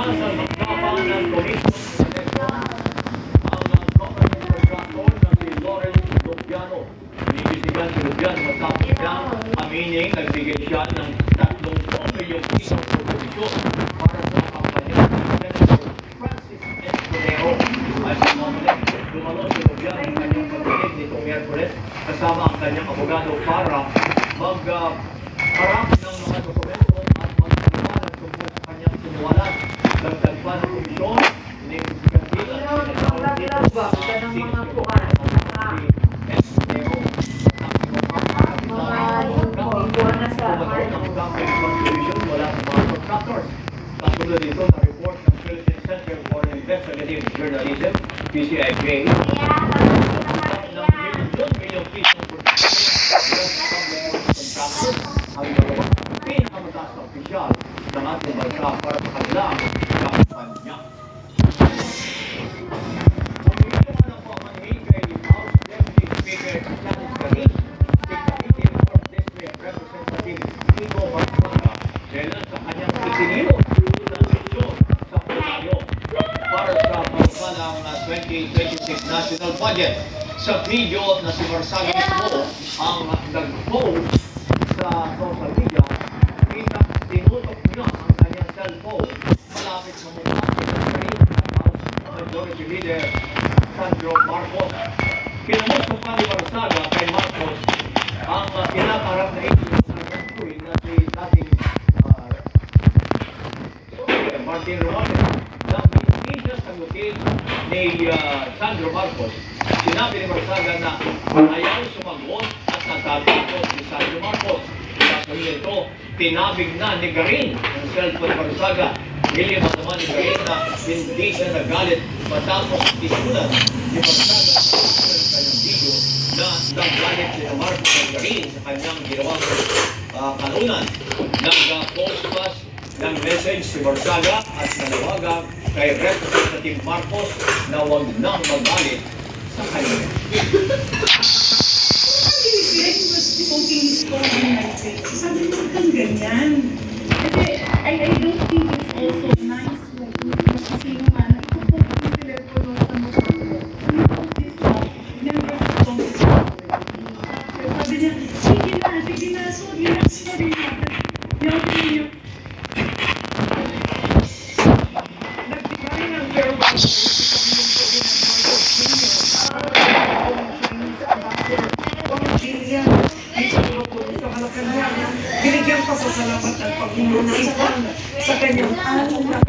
Nasa tanggapan ng Commission on Election ang government contractor na si Lawrence Lupiano. Inibisigan si Lupiano matapos niyang amining nagbigay siya ng 3 milyong pisong proposisyon para sa kampanya ni Senator Francis Escudero. At dumalo si Lupiano ng kanyang pagdinig nitong Miyerkules kasama ang kanyang abogado para magharap ng mga dokumento at magpaliwanag tungkol sa kanyang sinuwalan. Dagdag pa ng komisyon, inibisigan din ang sinasawang dito sa katulad dito na report ng Philippine Center for Investigative Journalism, PCIJ, ng milyong pisong ang dalawang pinakamataas na opisyal ng ating bansa para sa kanilang kampanya. Pumili naman ang pamanhin kay House Deputy Speaker Janice Garin, Committee for District Representative Kiko Barbosa, kailan sa kanyang itiniro na sesyon sa Pulao para sa pagpalang 2026 National Budget. Sa video na si Marsaga mismo ang nag-post sa social media, tinutok niya ang kanyang cellphone malapit sa mukha ni House Majority Leader Sandro Marcos. Kinamusta pa ni Marsaga kay Marcos ang kinakarap na ito na si dating Martin Romualdez na hindi siya sagutin ni Sandro Marcos. Sinabi ni Marsaga na ayaw sumagot at natatakot ni Sandro Marcos. Dahil ito, tinabig na ni Garin ang cellphone Marsaga. William naman ni Garin na hindi siya nagalit matapos isulat ni Marsaga sa kanyang video na nagalit si Marcos ng Garin sa kanyang ginawang kanunan. Nag-post plus ng message si Marsaga at nanawagan kay Representative Marcos na huwag nang magalit sa kanya. Sabi mo kang ganyan. Kasi I don't think it's also nice kasi yung ipupok yung telepono sa mukha mo. You put this up, never responsible. Sabi niya, sige na, sorry. Yung nagbigay ng farewell binigyan pa sa salamat at pag-inusipan sa kanyang anong na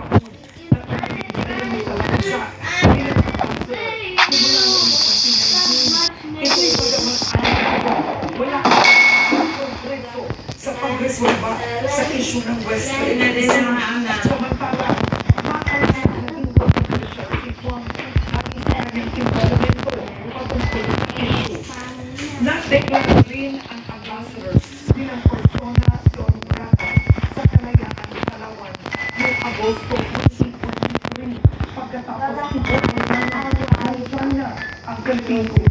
ito'y pagkamas wala progreso sa pagresolba sa issue ng West Philippines. Samantala, naging controversial ipon at isa naging implemento patungkol sa issue. Nagdeklara rin ang ambassador bilang persona John Braga sa kalayaan ng Palawan noong Agosto 2023 pagkatapos ito ay nangyari ang Philippines